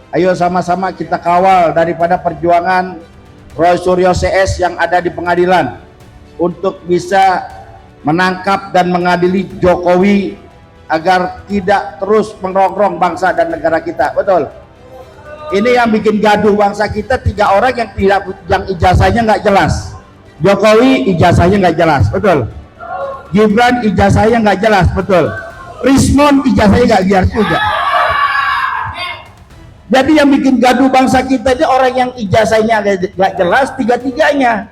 Ayo sama-sama kita kawal daripada perjuangan Roy Suryo CS yang ada di pengadilan untuk bisa menangkap dan mengadili Jokowi agar tidak terus merongrong bangsa dan negara kita. Betul. Ini yang bikin gaduh bangsa kita, 3 orang yang ijazahnya nggak jelas. Jokowi ijazahnya nggak jelas. Betul. Gibran ijazahnya nggak jelas. Betul. Rismon ijazahnya nggak jelas juga. Jadi yang bikin gaduh bangsa kita ini orang yang ijazahnya nggak jelas, 3-tiganya.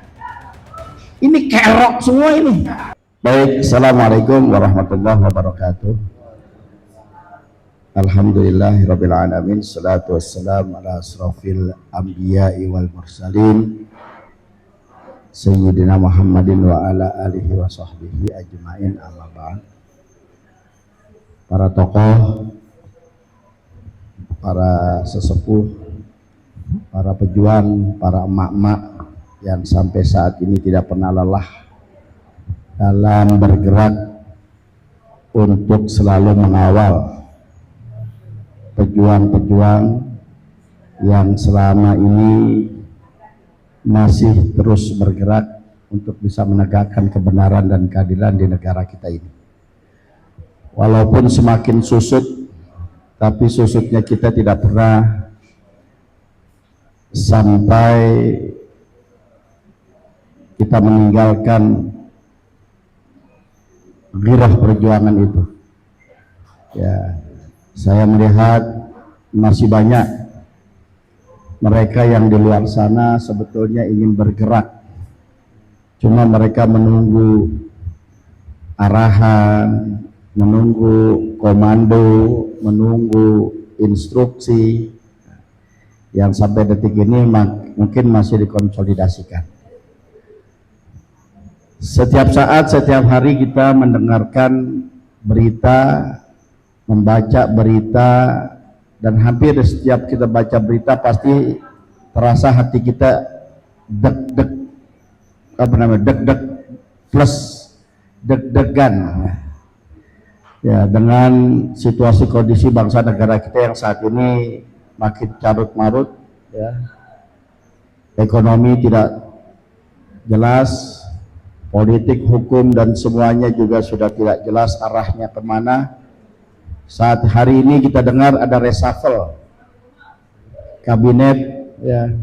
Ini kerok semua ini. Baik, assalamualaikum warahmatullahi wabarakatuh. Alhamdulillahirabbil alamin, salatu wassalamu ala asrofil anbiya'i wal mursalin Sayyidina Muhammadin wa ala alihi wa sahbihi ajma'in, amma ba'd. Para tokoh, para sesepuh, para pejuang, para emak-emak yang sampai saat ini tidak pernah lelah dalam bergerak untuk selalu mengawal pejuang-pejuang yang selama ini masih terus bergerak untuk bisa menegakkan kebenaran dan keadilan di negara kita ini. Walaupun semakin susut, tapi susutnya kita tidak pernah sampai kita meninggalkan ghirah perjuangan itu. Ya, saya melihat masih banyak mereka yang di luar sana sebetulnya ingin bergerak, cuma mereka menunggu arahan, menunggu komando, menunggu instruksi yang sampai detik ini mungkin masih dikonsolidasikan. Setiap saat, setiap hari kita mendengarkan berita, membaca berita, dan hampir setiap kita baca berita pasti terasa hati kita deg-deg, deg-deg plus deg-degan. Ya, dengan situasi kondisi bangsa negara kita yang saat ini makin carut marut, ya, ekonomi tidak jelas, politik, hukum, dan semuanya juga sudah tidak jelas arahnya kemana. Saat hari ini kita dengar ada reshuffle kabinet, ya,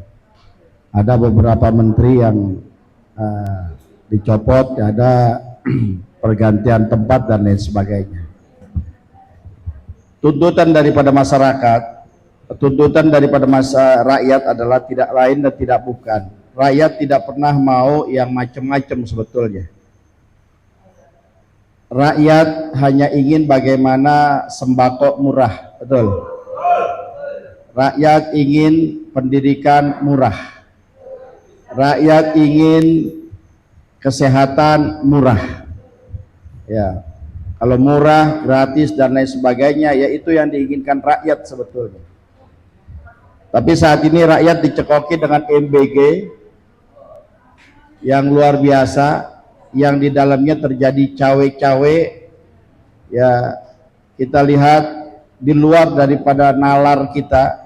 ada beberapa menteri yang dicopot, ada pergantian tempat dan lain sebagainya. Tuntutan daripada masyarakat, tuntutan daripada rakyat adalah tidak lain dan tidak bukan. Rakyat tidak pernah mau yang macam-macam sebetulnya. Rakyat hanya ingin bagaimana sembako murah, betul. Rakyat ingin pendidikan murah. Rakyat ingin kesehatan murah. Ya. Kalau murah, gratis, dan lain sebagainya, ya itu yang diinginkan rakyat sebetulnya. Tapi saat ini rakyat dicekoki dengan MBG yang luar biasa, yang di dalamnya terjadi cawe-cawe. Ya, kita lihat di luar daripada nalar kita.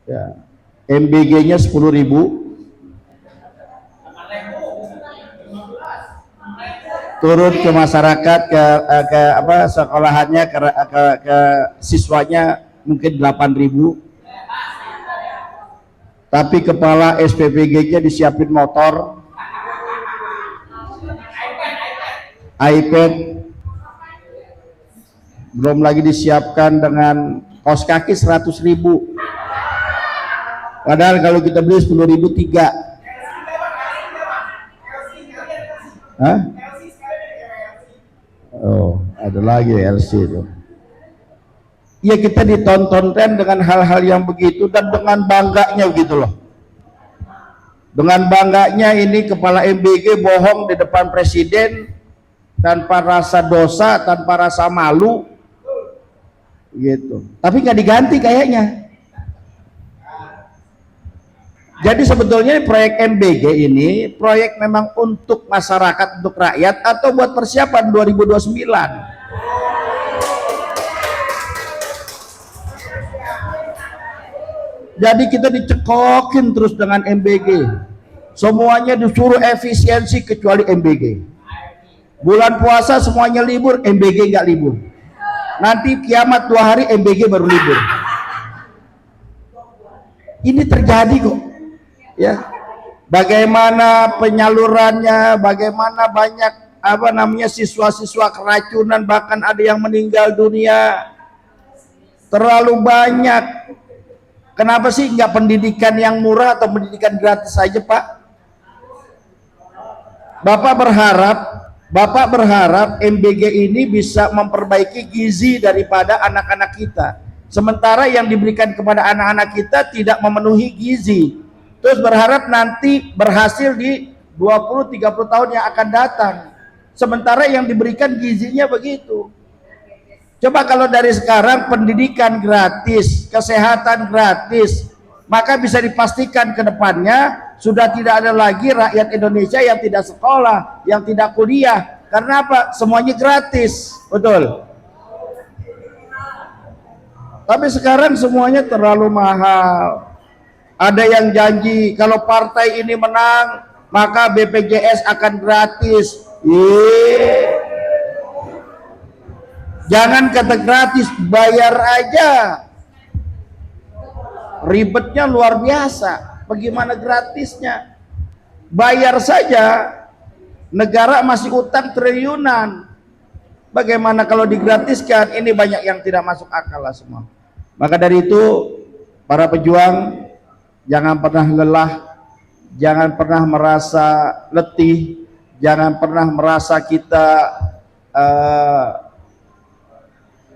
Ya, MBG-nya 10.000. Turun ke masyarakat, ke sekolahannya, ke siswanya mungkin 8.000, tapi kepala SPPG-nya disiapin motor, iPad, belum lagi disiapkan dengan kaos kaki 100.000. Padahal kalau kita beli 10.000 3. Hah? Oh, ada lagi LC itu. Ya, kita ditontonkan dengan hal-hal yang begitu dan dengan bangganya gitu loh. Dengan bangganya ini kepala MBG bohong di depan presiden tanpa rasa dosa, tanpa rasa malu gitu. Tapi nggak diganti kayaknya. Jadi sebetulnya proyek MBG ini proyek memang untuk masyarakat, untuk rakyat, atau buat persiapan 2029. Jadi kita dicekokin terus dengan MBG. Semuanya disuruh efisiensi kecuali MBG. Bulan puasa semuanya libur, MBG nggak libur. Nanti kiamat 2 hari MBG baru libur. Ini terjadi kok. Ya. Bagaimana penyalurannya, bagaimana banyak siswa-siswa keracunan, bahkan ada yang meninggal dunia. Terlalu banyak. Kenapa sih nggak pendidikan yang murah atau pendidikan gratis saja, Pak? Bapak berharap MBG ini bisa memperbaiki gizi daripada anak-anak kita. Sementara yang diberikan kepada anak-anak kita tidak memenuhi gizi. Terus berharap nanti berhasil di 20-30 tahun yang akan datang. Sementara yang diberikan gizinya begitu. Coba kalau dari sekarang pendidikan gratis, kesehatan gratis, maka bisa dipastikan ke depannya sudah tidak ada lagi rakyat Indonesia yang tidak sekolah, yang tidak kuliah. Karena apa? Semuanya gratis, betul. Tapi sekarang semuanya terlalu mahal. Ada yang janji kalau partai ini menang, maka BPJS akan gratis. Jangan kata gratis, bayar aja. Ribetnya luar biasa. Bagaimana gratisnya? Bayar saja. Negara masih utang triliunan. Bagaimana kalau digratiskan? Ini banyak yang tidak masuk akal lah semua. Maka dari itu, para pejuang, jangan pernah lelah, jangan pernah merasa letih, jangan pernah merasa kita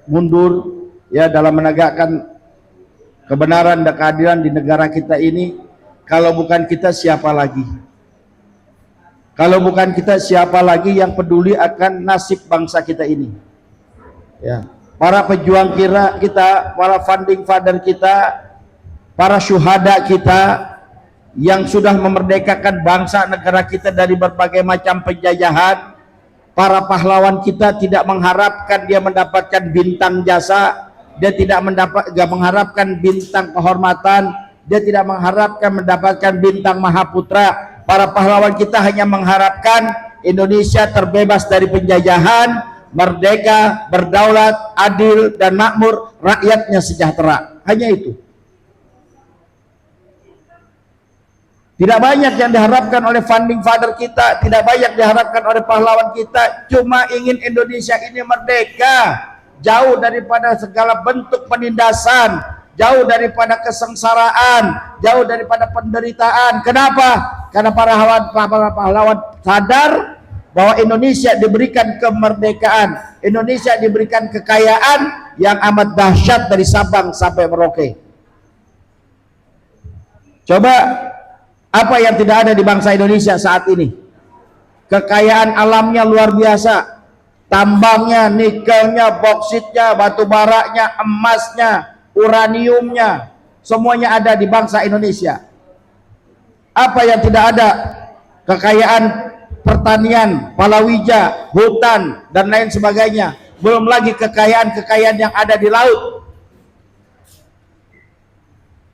mundur ya dalam menegakkan kebenaran dan keadilan di negara kita ini. Kalau bukan kita, siapa lagi? Kalau bukan kita, siapa lagi yang peduli akan nasib bangsa kita ini? Ya, para pejuang kita, para founding father kita, para syuhada kita yang sudah memerdekakan bangsa negara kita dari berbagai macam penjajahan. Para pahlawan kita tidak mengharapkan dia mendapatkan bintang jasa, dia tidak mengharapkan bintang kehormatan, dia tidak mengharapkan mendapatkan bintang Mahaputra. Para pahlawan kita hanya mengharapkan Indonesia terbebas dari penjajahan, merdeka, berdaulat, adil dan makmur, rakyatnya sejahtera. Hanya itu. Tidak banyak yang diharapkan oleh founding father kita, tidak banyak diharapkan oleh pahlawan kita, cuma ingin Indonesia ini merdeka, jauh daripada segala bentuk penindasan, jauh daripada kesengsaraan, jauh daripada penderitaan. Kenapa? Karena para pahlawan sadar bahwa Indonesia diberikan kemerdekaan, Indonesia diberikan kekayaan yang amat dahsyat dari Sabang sampai Merauke. Coba apa yang tidak ada di bangsa Indonesia saat ini? Kekayaan alamnya luar biasa. Tambangnya, nikelnya, boksitnya, batu baranya, emasnya, uraniumnya, semuanya ada di bangsa Indonesia. Apa yang tidak ada? Kekayaan pertanian, palawija, hutan, dan lain sebagainya. Belum lagi kekayaan-kekayaan yang ada di laut.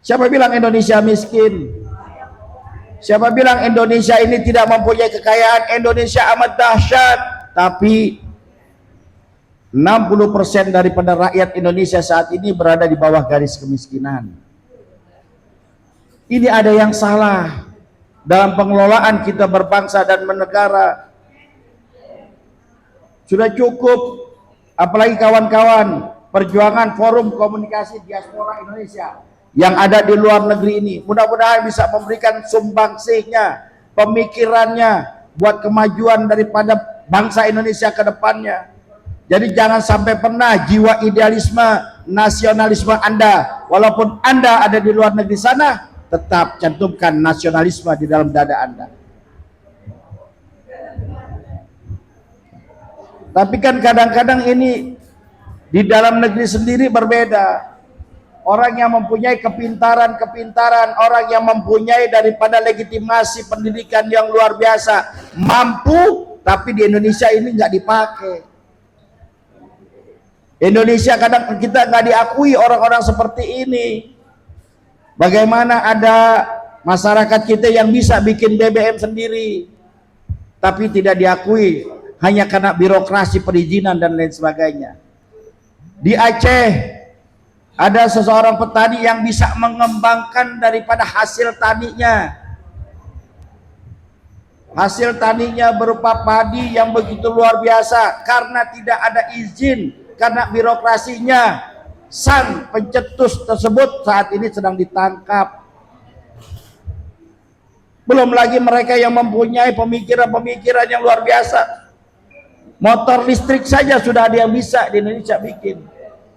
Siapa bilang Indonesia miskin? Siapa bilang Indonesia ini tidak mempunyai kekayaan? Indonesia amat dahsyat, tapi 60% daripada rakyat Indonesia saat ini berada di bawah garis kemiskinan. Ini ada yang salah dalam pengelolaan kita berbangsa dan bernegara. Sudah cukup, apalagi kawan-kawan perjuangan Forum Komunikasi Diaspora Indonesia yang ada di luar negeri ini, mudah-mudahan bisa memberikan sumbangsihnya, pemikirannya buat kemajuan daripada bangsa Indonesia ke depannya. Jadi jangan sampai pernah jiwa idealisme, nasionalisme Anda, walaupun Anda ada di luar negeri sana, tetap cantumkan nasionalisme di dalam dada Anda. Tapi kan kadang-kadang ini di dalam negeri sendiri berbeda. Orang yang mempunyai kepintaran, orang yang mempunyai daripada legitimasi pendidikan yang luar biasa, mampu, tapi di Indonesia ini nggak dipakai. Indonesia kadang kita nggak diakui orang-orang seperti ini. Bagaimana ada masyarakat kita yang bisa bikin BBM sendiri, tapi tidak diakui hanya karena birokrasi perizinan dan lain sebagainya. Di Aceh ada seseorang petani yang bisa mengembangkan daripada hasil taninya. Hasil taninya berupa padi yang begitu luar biasa, karena tidak ada izin, karena birokrasinya. Sang pencetus tersebut saat ini sedang ditangkap. Belum lagi mereka yang mempunyai pemikiran-pemikiran yang luar biasa. Motor listrik saja sudah ada yang bisa di Indonesia bikin.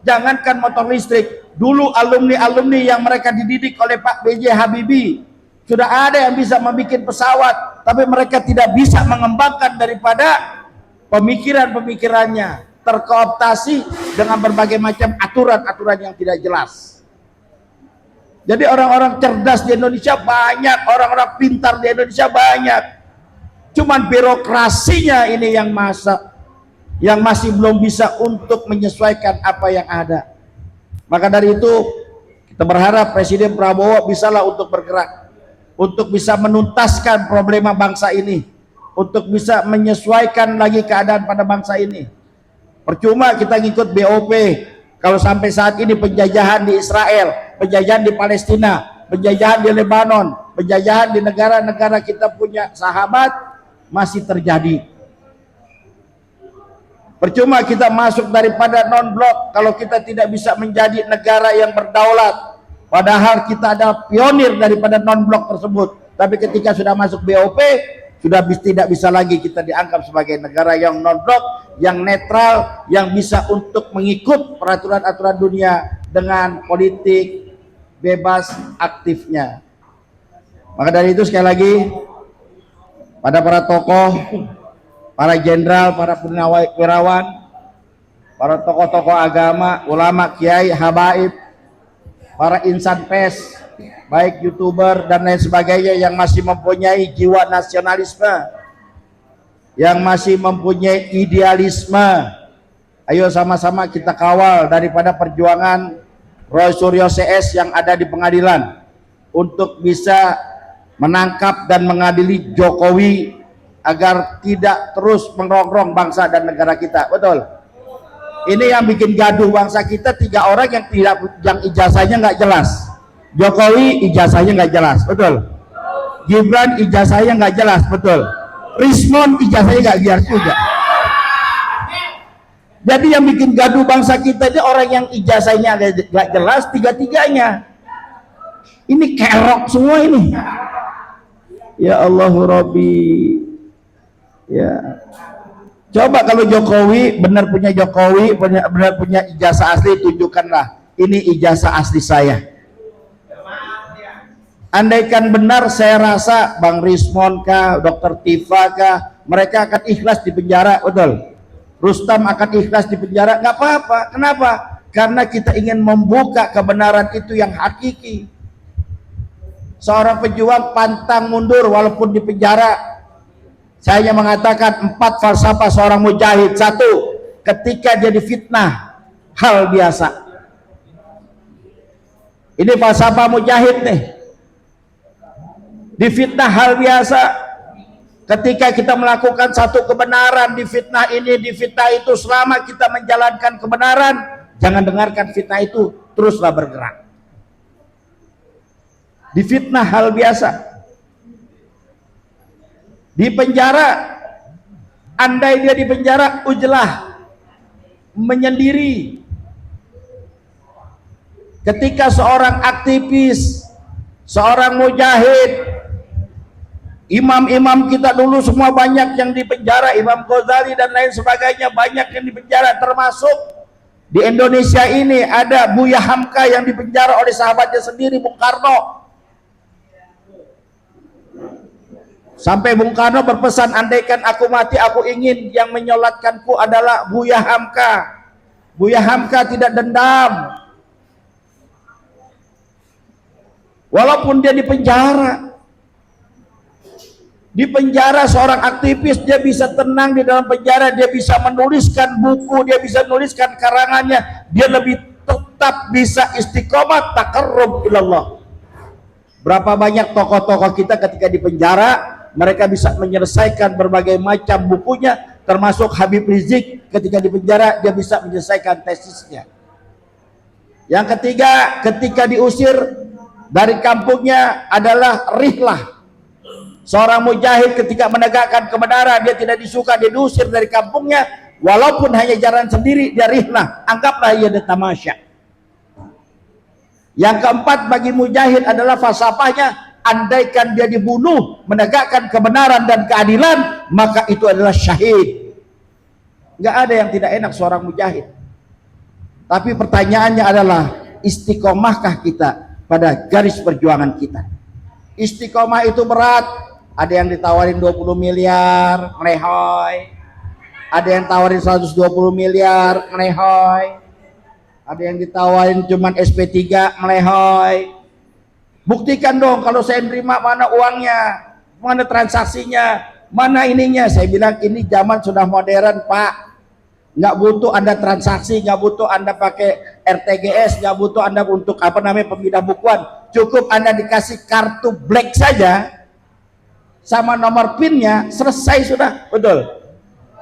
Jangankan motor listrik, dulu alumni-alumni yang mereka dididik oleh Pak B.J. Habibie, sudah ada yang bisa membuat pesawat, tapi mereka tidak bisa mengembangkan daripada pemikiran-pemikirannya, terkooptasi dengan berbagai macam aturan-aturan yang tidak jelas. Jadi orang-orang cerdas di Indonesia banyak, orang-orang pintar di Indonesia banyak, cuman birokrasinya ini yang masih belum bisa untuk menyesuaikan apa yang ada. Maka dari itu kita berharap Presiden Prabowo bisalah untuk bergerak, untuk bisa menuntaskan problema bangsa ini, untuk bisa menyesuaikan lagi keadaan pada bangsa ini. Percuma kita ngikut BOP kalau sampai saat ini penjajahan di Israel, penjajahan di Palestina, penjajahan di Lebanon, penjajahan di negara-negara kita punya sahabat masih terjadi. Percuma kita masuk daripada non-blok kalau kita tidak bisa menjadi negara yang berdaulat, padahal kita ada pionir daripada non-blok tersebut. Tapi ketika sudah masuk BOP, sudah tidak bisa lagi kita dianggap sebagai negara yang non-blok, yang netral, yang bisa untuk mengikut peraturan-aturan dunia dengan politik bebas aktifnya. Maka dari itu sekali lagi, pada para tokoh, para jenderal, para purnawirawan, para tokoh-tokoh agama, ulama, kiai, habaib, para insan pers, baik YouTuber dan lain sebagainya yang masih mempunyai jiwa nasionalisme, yang masih mempunyai idealisme, ayo sama-sama kita kawal daripada perjuangan Roy Suryo CS yang ada di pengadilan untuk bisa menangkap dan mengadili Jokowi agar tidak terus merongrong bangsa dan negara kita. Betul? Ini yang bikin gaduh bangsa kita, 3 orang yang ijazahnya nggak jelas. Jokowi ijazahnya nggak jelas, betul. Gibran ijazahnya nggak jelas, betul. Rismon ijazahnya nggak jelas juga. Jadi yang bikin gaduh bangsa kita ini orang yang ijazahnya nggak jelas, tiga-tiganya. Ini kerok semua ini. Ya Allahu Rabbi. Ya. Coba kalau Jokowi benar punya Jokowi, benar punya ijazah asli, tunjukkanlah. Ini ijazah asli saya. Andaikan benar, saya rasa Bang Rismon kah, Dr. Tifa kah, mereka akan ikhlas di penjara, betul. Rustam akan ikhlas di penjara, nggak apa-apa. Kenapa? Karena kita ingin membuka kebenaran itu yang hakiki. Seorang pejuang pantang mundur walaupun di penjara. Saya mengatakan 4 falsafah seorang mujahid. 1, ketika dia difitnah, hal biasa. Ini falsafah mujahid nih. Difitnah hal biasa. Ketika kita melakukan satu kebenaran, difitnah ini, difitnah itu, selama kita menjalankan kebenaran, jangan dengarkan fitnah itu, teruslah bergerak. Difitnah hal biasa. Di penjara, andai dia di penjara, ujlah menyendiri. Ketika seorang aktivis, seorang mujahid, imam-imam kita dulu semua banyak yang di penjara, Imam Ghazali dan lain sebagainya banyak yang di penjara, termasuk di Indonesia ini ada Buya Hamka yang dipenjara oleh sahabatnya sendiri, Bung Karno. Sampai Bung Karno berpesan, andaikan aku mati, aku ingin yang menyolatkanku adalah Buya Hamka. Buya Hamka tidak dendam. Walaupun dia di penjara. Di penjara seorang aktivis dia bisa tenang di dalam penjara, dia bisa menuliskan buku, dia bisa menuliskan karangannya, dia lebih tetap bisa istiqomah taqarrub ilallah. Berapa banyak tokoh-tokoh kita ketika di penjara mereka bisa menyelesaikan berbagai macam bukunya, termasuk Habib Rizik ketika di penjara dia bisa menyelesaikan tesisnya. Yang ketiga, ketika diusir dari kampungnya adalah rihlah. Seorang mujahid ketika menegakkan kebenaran dia tidak disuka, dia diusir dari kampungnya, walaupun hanya jalan sendiri dia rihlah, anggaplah ia ada tamasya. Yang keempat bagi mujahid adalah falsafahnya, andaikan dia dibunuh menegakkan kebenaran dan keadilan maka itu adalah syahid. Nggak ada yang tidak enak seorang mujahid, tapi pertanyaannya adalah istiqomahkah kita pada garis perjuangan kita? Istiqomah itu berat. Ada yang ditawarin 20 miliar ngerehoy, ada yang tawarin 120 miliar ngerehoy, ada yang ditawarin cuman SP3 melehoy. Buktikan dong kalau saya nerima, mana uangnya, mana transaksinya, mana ininya. Saya bilang ini zaman sudah modern Pak, nggak butuh Anda transaksi, nggak butuh Anda pakai RTGS, nggak butuh Anda untuk pemindah bukuan, cukup Anda dikasih kartu black saja sama nomor pinnya, selesai sudah. Betul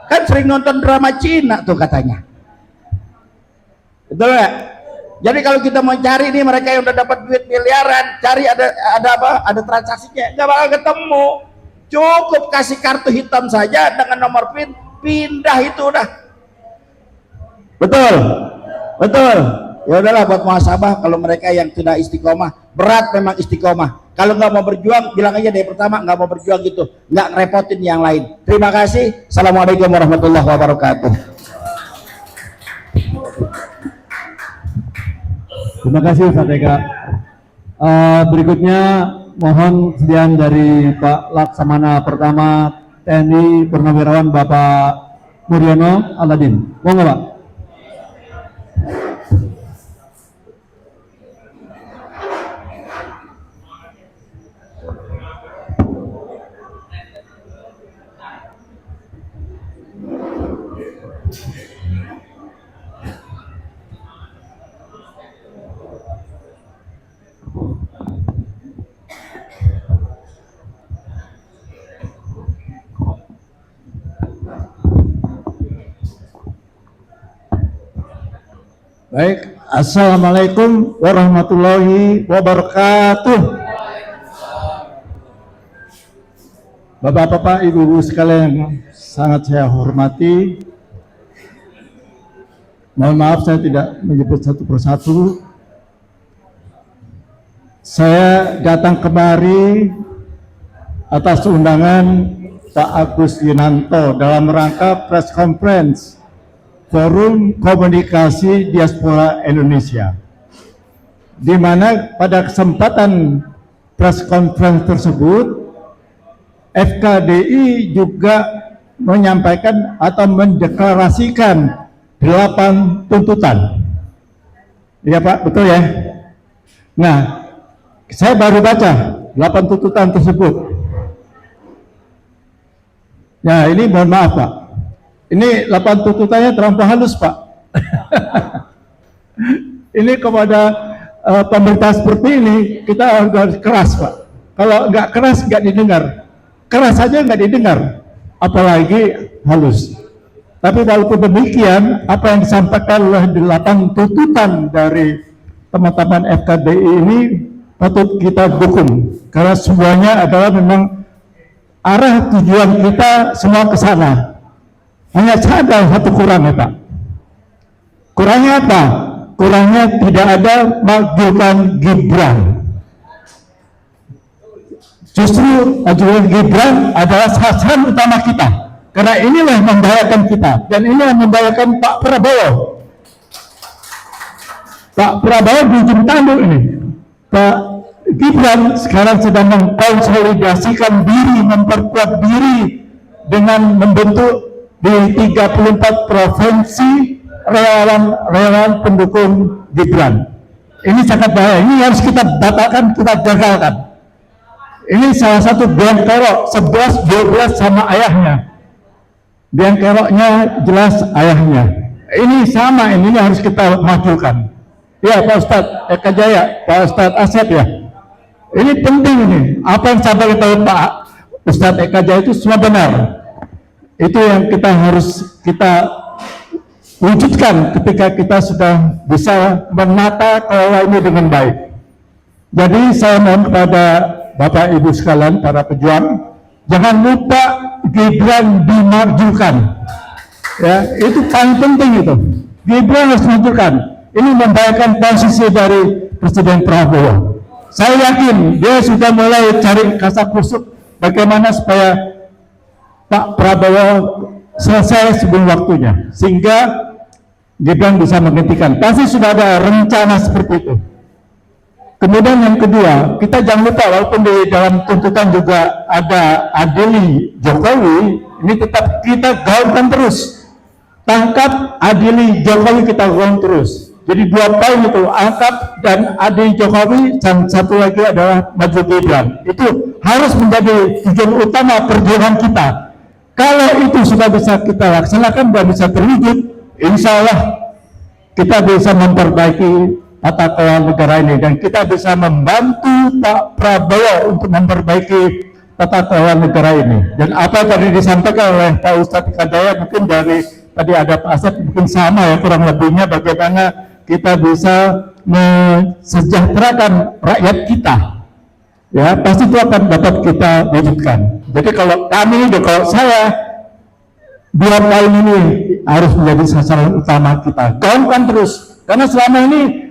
kan? Sering nonton drama Cina tuh katanya, betul nggak? Jadi kalau kita mau cari nih mereka yang udah dapat duit miliaran, cari ada apa, ada transaksinya, nggak bakal ketemu. Cukup kasih kartu hitam saja dengan nomor pin, pindah itu udah. Betul, betul. Ya udahlah buat muhasabah kalau mereka yang tidak istiqomah, berat memang istiqomah. Kalau nggak mau berjuang, bilang aja dari pertama nggak mau berjuang gitu, nggak ngerepotin yang lain. Terima kasih. Assalamualaikum warahmatullahi wabarakatuh. Terima kasih Ustaz Eka. Berikutnya mohon sediaan dari Pak Laksamana Pertama TNI Purnawirawan Bapak Muryono Aladin. Mohon Pak. Baik, Assalamualaikum warahmatullahi wabarakatuh. Bapak-bapak, ibu-ibu sekalian sangat saya hormati. Mohon maaf saya tidak menyebut satu persatu. Saya datang kemari atas undangan Pak Agus Yunanto dalam rangka press conference Forum Komunikasi Diaspora Indonesia, di mana pada kesempatan press conference tersebut FKDI juga menyampaikan atau mendeklarasikan 8 tuntutan. Ya Pak, betul ya? Nah, saya baru baca 8 tuntutan tersebut. Ya, ini mohon maaf Pak, ini 8 tuntutannya terlampau halus Pak. Ini kepada pemerintah seperti ini kita harus keras Pak. Kalau nggak keras nggak didengar, keras saja nggak didengar, apalagi halus. Tapi walaupun demikian, apa yang disampaikan oleh 8 tuntutan dari teman-teman FKDI ini patut kita dukung, karena semuanya adalah memang arah tujuan kita semua ke sana. Hanya ada satu kurang ya Pak. Kurangnya apa? Kurangnya tidak ada majukan Gibran. Justru majukan Gibran adalah sasaran utama kita, karena inilah yang membahayakan kita, dan ini yang membahayakan Pak Prabowo. Pak Prabowo di ujung tanduk ini. Pak Gibran sekarang sedang mengkonsolidasikan diri, memperkuat diri dengan membentuk di 34 provinsi relawan pendukung Gibran. Ini sangat bahaya. Ini harus kita batalkan, kita gagalkan. Ini salah satu biang kerok 11-12 sama ayahnya. Biang keroknya jelas ayahnya. Ini sama, ini harus kita majukan. Ya Pak Ustadz Eka Jaya, Pak Ustadz Asep ya. Ini penting ini. Apa yang sampai kita Pak Ustadz Eka Jaya itu semua benar. Itu yang kita wujudkan ketika kita sudah bisa menata kelola ini dengan baik. Jadi saya mohon kepada Bapak Ibu sekalian, para pejuang, jangan lupa Gibran dimajukan. Ya, itu paling penting itu. Gibran harus dimajukan. Ini membahayakan posisi dari Presiden Prabowo. Saya yakin dia sudah mulai cari kasakusuk bagaimana supaya Pak Prabowo selesai sebelum waktunya, sehingga Gibran bisa menggantikan. Pasti sudah ada rencana seperti itu. Kemudian yang kedua, kita jangan lupa walaupun di dalam tuntutan juga ada adili Jokowi, ini tetap kita gaungkan terus. Tangkap, adili Jokowi, kita gaungkan terus. Jadi 2 poin itu, angkat dan adili Jokowi, dan satu lagi adalah maju Gibran. Itu harus menjadi tujuan utama perjuangan kita. Kalau itu sudah bisa kita laksanakan dan bisa terwujud, insya Allah kita bisa memperbaiki tata kelola negara ini, dan kita bisa membantu Pak Prabowo untuk memperbaiki tata kelola negara ini. Dan apa yang tadi disampaikan oleh Pak Ustadz Eka Jaya, mungkin dari tadi ada Pak Asep, mungkin sama ya kurang lebihnya, bagaimana kita bisa mensejahterakan rakyat kita. Ya, pasti itu akan dapat kita wujudkan. Jadi kalau saya, 2 poin ini harus menjadi sasaran utama kita. Gaungkan terus, karena selama ini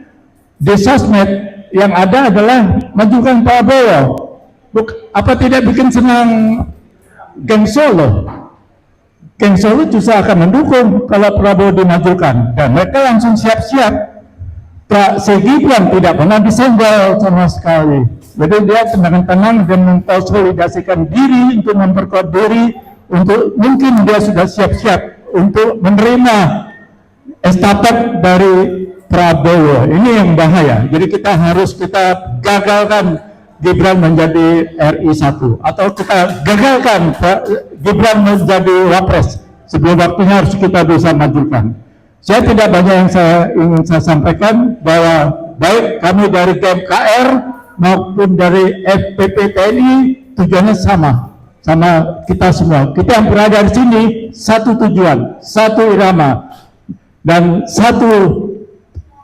di sosmed yang ada adalah majukan Prabowo. Apa tidak bikin senang geng Solo? Geng Solo justru akan mendukung kalau Prabowo dimajukan, dan mereka langsung siap-siap. Pak Gibran tidak pernah disenggol sama sekali. Jadi dia tenang-tenang dan mengkonsolidasikan diri untuk memperkuat diri, untuk mungkin dia sudah siap-siap untuk menerima estafet dari Prabowo. Ini yang bahaya. Jadi kita gagalkan Gibran menjadi RI 1, atau kita gagalkan Gibran menjadi Wapres. Sebelum waktunya harus kita bisa majukan. Saya tidak banyak yang ingin saya sampaikan, bahwa baik kami dari GMKR maupun dari FPP TNI tujuannya sama kita semua. Kita yang berada di sini satu tujuan, satu irama, dan satu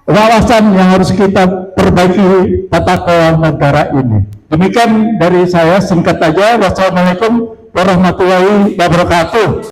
wawasan yang harus kita perbaiki tata kelola negara ini. Demikian dari saya, singkat saja. Wassalamualaikum warahmatullahi wabarakatuh.